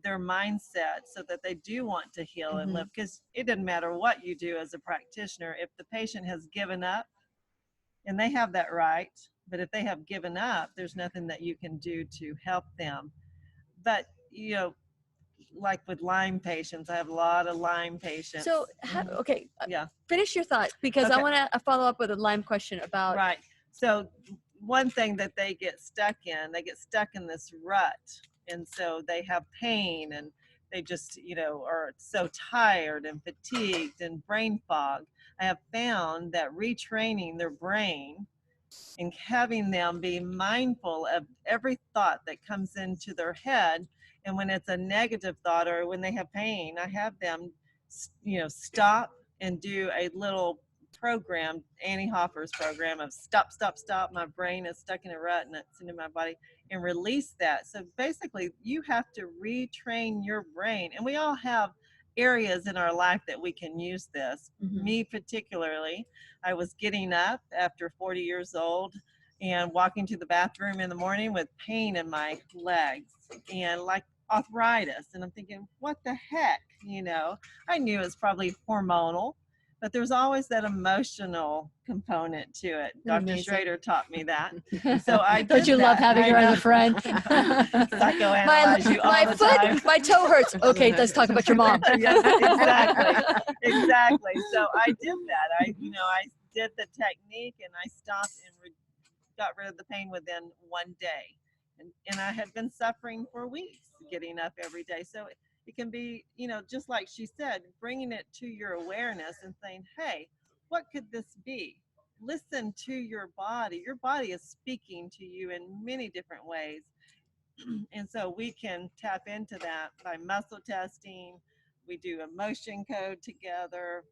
their mindset so that they do want to heal and live. Because it doesn't matter what you do as a practitioner. If the patient has given up, and they have that right, but if they have given up, there's nothing that you can do to help them. But you know, like with Lyme patients, I have a lot of Lyme patients. So, okay, yeah. Finish your thought, because I Okay. want to follow up with a Lyme question about. Right. So one thing that they get stuck in this rut. And so they have pain, and they just, you know, are so tired and fatigued and brain fog. I have found that retraining their brain and having them be mindful of every thought that comes into their head. And when it's a negative thought or when they have pain, I have them, you know, stop and do a little program, Annie Hoffer's program of stop, stop, stop. My brain is stuck in a rut and it's into my body, and release that. So basically, you have to retrain your brain. And we all have areas in our life that we can use this. Me particularly, I was getting up after 40 years old and walking to the bathroom in the morning with pain in my legs and like arthritis. And I'm thinking, what the heck? You know, I knew it was probably hormonal, but there's always that emotional component to it. Dr. Amazing. Schrader taught me that. So I Don't did you love that. having her as a friend? Psychoanalyze you all my the foot, time. my toe hurts. Okay, let's talk about your mom. Yes, exactly. So I did that. I did the technique, and I stopped and got rid of the pain within one day. And I had been suffering for weeks getting up every day. So it can be, you know, just like she said, bringing it to your awareness and saying, hey, what could this be? Listen to your body. Your body is speaking to you in many different ways. And so we can tap into that by muscle testing. We do emotion code together.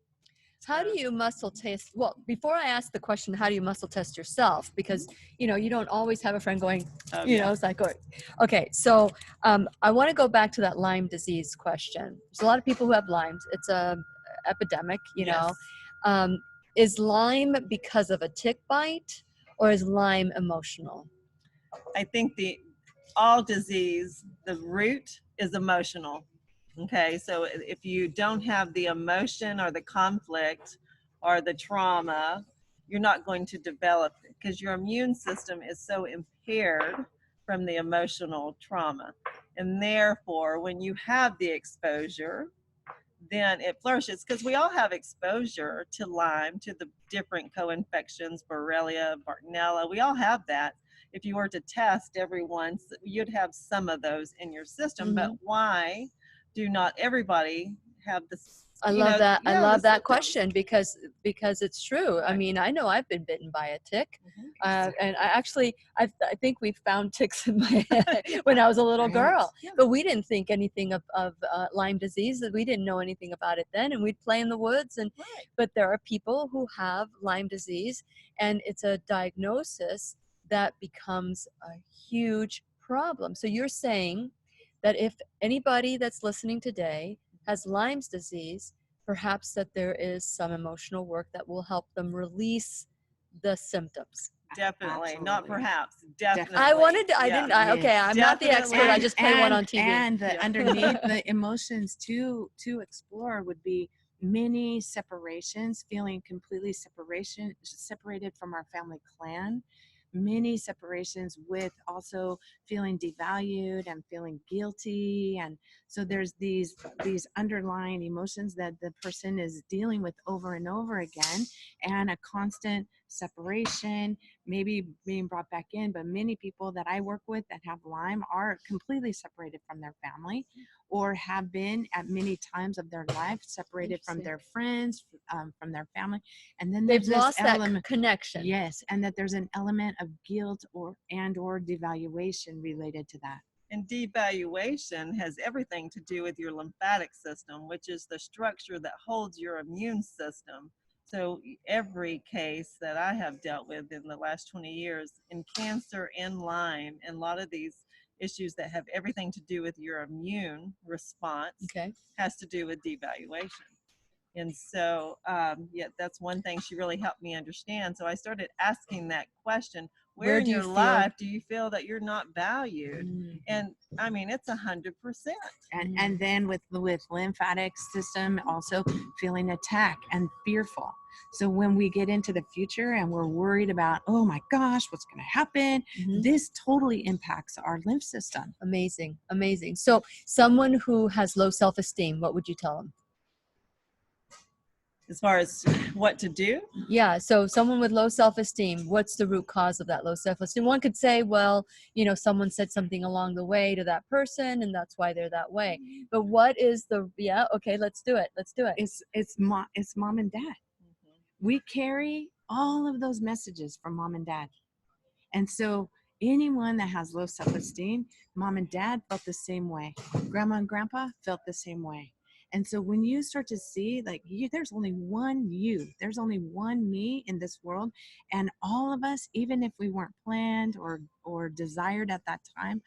How do you muscle test? Well, before I ask the question, how do you muscle test yourself? Because, you know, you don't always have a friend going, you know, it's like, okay. So I want to go back to that Lyme disease question. There's a lot of people who have Lyme. It's a epidemic, you know. Is Lyme because of a tick bite, or is Lyme emotional? I think all disease, the root is emotional. Okay, so if you don't have the emotion or the conflict or the trauma, you're not going to develop it, because your immune system is so impaired from the emotional trauma. And therefore, when you have the exposure, then it flourishes, because we all have exposure to Lyme, to the different co-infections, Borrelia, Bartonella. We all have that. If you were to test everyone, you'd have some of those in your system. But why do not everybody have this? I love that. I love that question, because it's true. I mean, I know I've been bitten by a tick, and I think we found ticks in my head when I was a little girl. But we didn't think anything of Lyme disease. We didn't know anything about it then, and we'd play in the woods. And but there are people who have Lyme disease, and it's a diagnosis that becomes a huge problem. So you're saying that if anybody that's listening today has Lyme's disease, perhaps that there is some emotional work that will help them release the symptoms. Definitely. Absolutely. Not perhaps. Definitely. I wanted to, okay, I'm not the expert. I just play one on TV. And underneath the emotions to explore would be many separations, feeling completely separated from our family clan. Many separations with also feeling devalued and feeling guilty. And so there's these underlying emotions that the person is dealing with over and over again, and a constant separation, maybe being brought back in. But many people that I work with that have Lyme are completely separated from their family, or have been at many times of their life separated from their friends, from their family. And then they've lost that element, connection. Yes, and that there's an element of guilt or devaluation related to that. And devaluation has everything to do with your lymphatic system, which is the structure that holds your immune system. So every case that I have dealt with in the last 20 years in cancer and Lyme, and a lot of these issues that have everything to do with your immune response, has to do with devaluation. And so, that's one thing she really helped me understand. So I started asking that question, Where in do you your feel- life do you feel that you're not valued? Mm. And I mean, it's 100%. And then with lymphatic system also feeling attacked and fearful. So when we get into the future and we're worried about, oh my gosh, what's going to happen? Mhm. This totally impacts our lymph system. Amazing, amazing. So someone who has low self-esteem, what would you tell them? As far as what to do, Yeah, so someone with low self-esteem, what's the root cause of that low self-esteem? One could say, well, someone said something along the way to that person and that's why they're that way. But what is okay, let's do it. It's mom and dad. We carry all of those messages from mom and dad. And so anyone that has low self-esteem, mom and dad felt the same way. Grandma and grandpa felt the same way. And so when you start to see there's only one you, there's only one me in this world. And all of us, even if we weren't planned or desired at that time,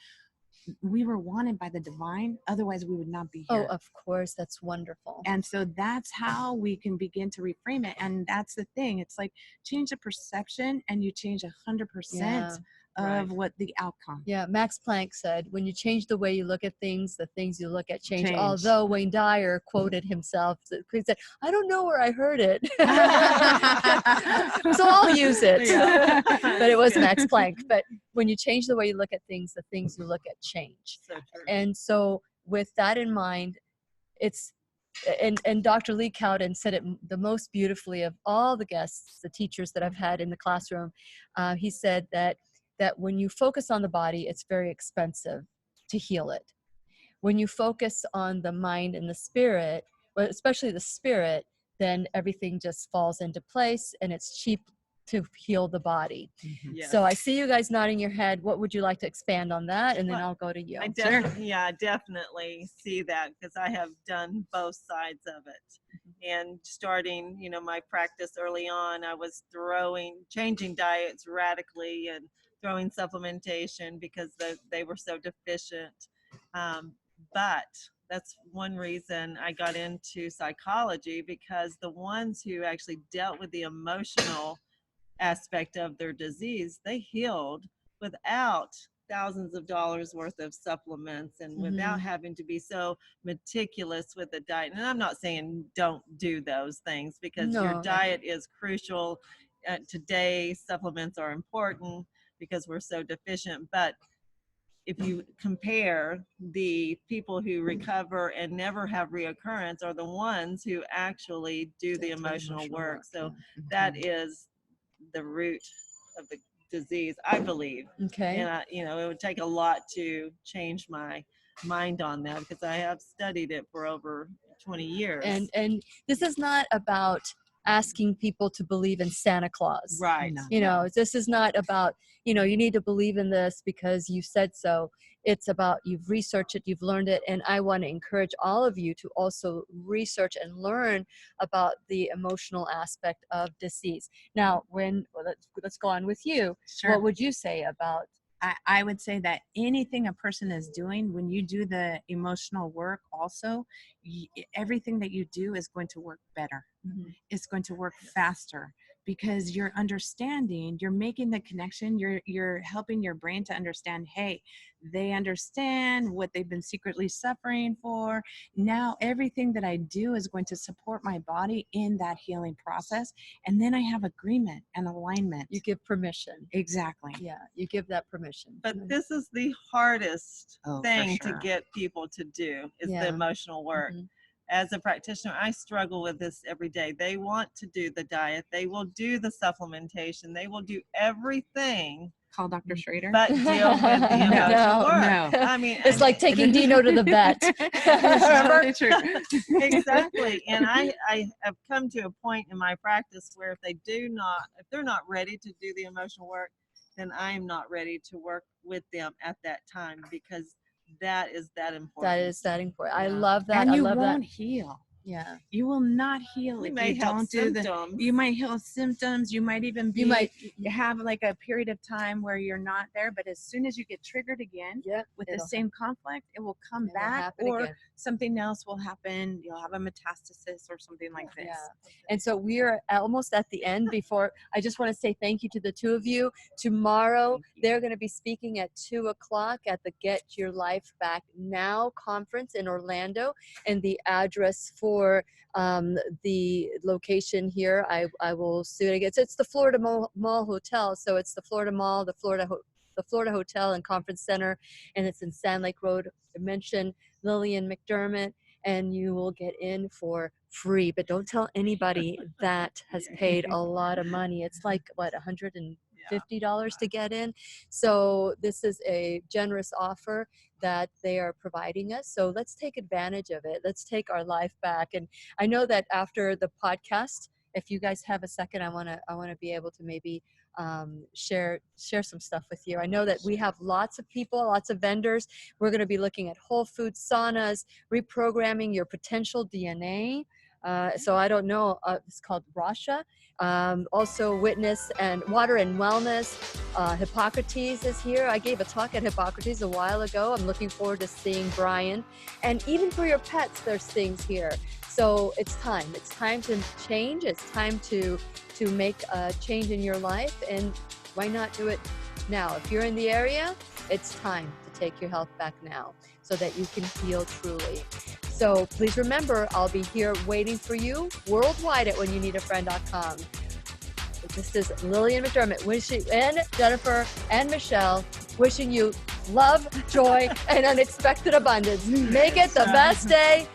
we were wanted by the divine. Otherwise we would not be here. Oh, of course. That's wonderful. And so that's how we can begin to reframe it. And that's the thing. It's like change the perception and you change 100% of what the outcome. Yeah, Max Planck said, when you change the way you look at things, the things you look at change. Change. Although Wayne Dyer quoted himself, he said, I don't know where I heard it. So I'll use it. Yeah. But it was Max Planck. But when you change the way you look at things, the things you look at change. so true. And so with that in mind, and Dr. Lee Cowden said it the most beautifully of all the guests, the teachers that I've had in the classroom. He said that when you focus on the body, it's very expensive to heal it. When you focus on the mind and the spirit, but especially the spirit, then everything just falls into place and it's cheap to heal the body. Yes. So I see you guys nodding your head. What would you like to expand on that? And then Well, I'll go to you. I definitely see that because I have done both sides of it. And starting, my practice early on, I was changing diets radically and throwing supplementation because they were so deficient. But that's one reason I got into psychology, because the ones who actually dealt with the emotional aspect of their disease, they healed without thousands of dollars worth of supplements and without having to be so meticulous with the diet. And I'm not saying don't do those things, because your diet is crucial. Today, supplements are important because we're so deficient. But if you compare the people who recover and never have reoccurrence are the ones who actually do the emotional work. So that is the root of the disease, I believe. Okay. And it would take a lot to change my mind on that, because I have studied it for over 20 years. And this is not about asking people to believe in Santa Claus. Right. This is not about, you need to believe in this because you said so. It's about you've researched it, you've learned it, and I want to encourage all of you to also research and learn about the emotional aspect of disease. Now, let's go on with you. Sure. What would you say about? I would say that anything a person is doing, when you do the emotional work also, everything that you do is going to work better. It's going to work faster, because you're understanding, you're making the connection, you're helping your brain to understand, hey, they understand what they've been secretly suffering for. Now everything that I do is going to support my body in that healing process. And then I have agreement and alignment. You give permission. Exactly. Yeah, you give that permission. But this is the hardest thing for sure. to get people to do, is Yeah. the emotional work. As a practitioner, I struggle with this every day. They want to do the diet. They will do the supplementation. They will do everything. Call Dr. Schrader. But deal with the emotional work. No. I mean, It's like taking Dino to the vet. Totally true. Exactly. And I have come to a point in my practice where if they're not ready to do the emotional work, then I am not ready to work with them at that time, because that is that important. That is that important. I love that. And I you love won't that. heal. Yeah. You will not heal We if may you help don't do the. symptoms. You might heal symptoms. You might even be. You might. Have like a period of time where you're not there, but as soon as you get triggered again Yep. with the same conflict, it will come It'll back, happen or again. something else will happen. You'll have a metastasis or something like this. Yeah. And so we are almost at the end. Before, I just want to say thank you to the two of you. Tomorrow, they're going to be speaking at 2:00 at the Get Your Life Back Now conference in Orlando. And the address for the location here, I will say it again. So it's the Florida Mall Hotel. So it's the Florida Mall, the Florida Hotel and Conference Center, and it's in Sand Lake Road. I mentioned Lillian McDermott, and you will get in for free. But don't tell anybody that has paid a lot of money. It's like, what, $150 to get in? So this is a generous offer that they are providing us. So let's take advantage of it. Let's take our life back. And I know that after the podcast, if you guys have a second, I want to be able to maybe share some stuff with you. I know that we have lots of people, lots of vendors. We're going to be looking at whole food saunas, reprogramming your potential DNA. So I don't know, it's called Rasha. Also Witness and Water and Wellness. Hippocrates is here. I gave a talk at Hippocrates a while ago. I'm looking forward to seeing Brian. And even for your pets, there's things here. So it's time. It's time to change. It's time to make a change in your life. And why not do it now? If you're in the area, it's time to take your health back now so that you can heal truly. So please remember, I'll be here waiting for you worldwide at whenyouneedafriend.com. This is Lillian McDermott and Jennifer and Michelle wishing you love, joy, and unexpected abundance. Make it the best day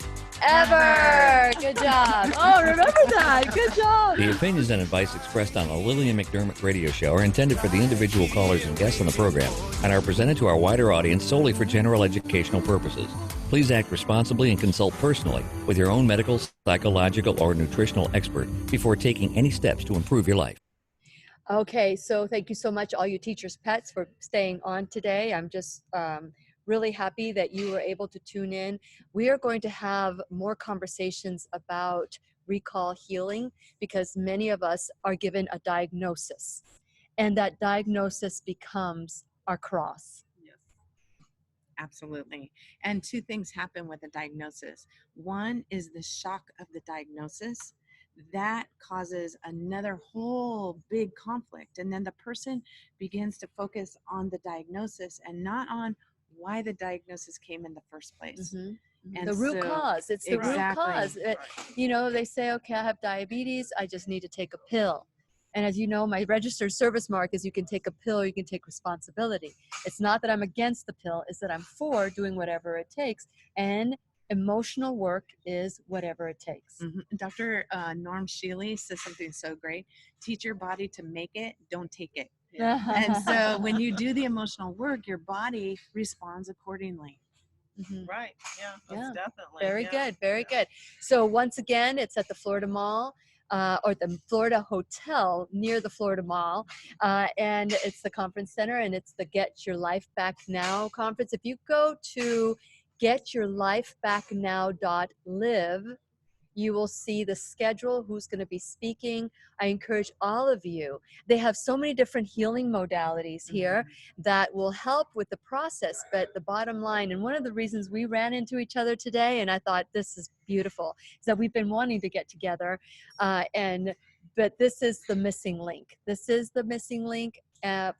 ever. Good job. Oh, remember that. Good job. The opinions and advice expressed on the Lillian McDermott radio show are intended for the individual callers and guests on the program and are presented to our wider audience solely for general educational purposes. Please act responsibly and consult personally with your own medical, psychological, or nutritional expert before taking any steps to improve your life. Okay, so thank you so much, all you teachers' pets, for staying on today. I'm just really happy that you were able to tune in. We are going to have more conversations about recall healing because many of us are given a diagnosis, and that diagnosis becomes our cross. Yes, absolutely. And two things happen with a diagnosis. One is the shock of the diagnosis. That causes another whole big conflict. And then the person begins to focus on the diagnosis and not on why the diagnosis came in the first place. Mm-hmm. And the root cause. It's the root cause. You know, they say, okay, I have diabetes. I just need to take a pill. And as you know, my registered service mark is you can take a pill, you can take responsibility. It's not that I'm against the pill, it's that I'm for doing whatever it takes. And emotional work is whatever it takes. Dr. Norm Shealy says something so great. Teach your body to make it, don't take it. And so when you do the emotional work, your body responds accordingly. Right. Yeah. That's definitely. Very good. Very good. So once again, it's at the Florida Mall. Or the Florida Hotel near the Florida Mall. And it's the conference center, and it's the Get Your Life Back Now conference. If you go to getyourlifebacknow.live, you will see the schedule, who's going to be speaking. I encourage all of you. They have so many different healing modalities here that will help with the process. But the bottom line, and one of the reasons we ran into each other today, and I thought this is beautiful, is that we've been wanting to get together. But this is the missing link. This is the missing link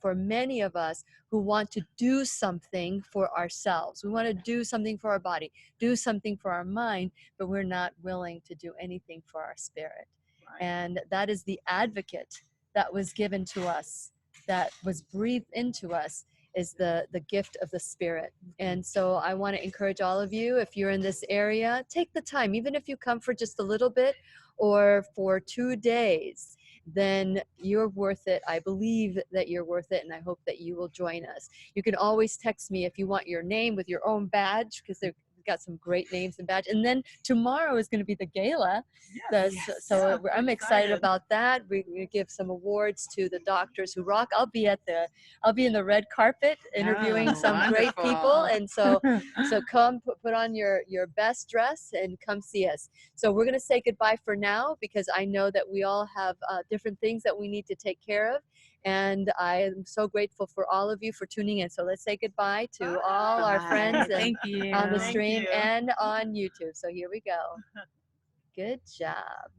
for many of us who want to do something for ourselves. We want to do something for our body, do something for our mind, but we're not willing to do anything for our spirit. Right. And that is the advocate that was given to us, that was breathed into us, is the gift of the Spirit. And so I want to encourage all of you, if you're in this area, take the time, even if you come for just a little bit or for 2 days, then you're worth it. I believe that you're worth it, and I hope that you will join us. You can always text me if you want your name with your own badge, because got some great names and badges. And then tomorrow is going to be the gala. So I'm excited about that. We give some awards to the doctors who rock. I'll be in the red carpet interviewing some great people. And so come put on your best dress and come see us. So we're going to say goodbye for now, because I know that we all have different things that we need to take care of. And I am so grateful for all of you for tuning in. So let's say goodbye to all our friends Thank you. on the stream and on YouTube. So here we go. Good job.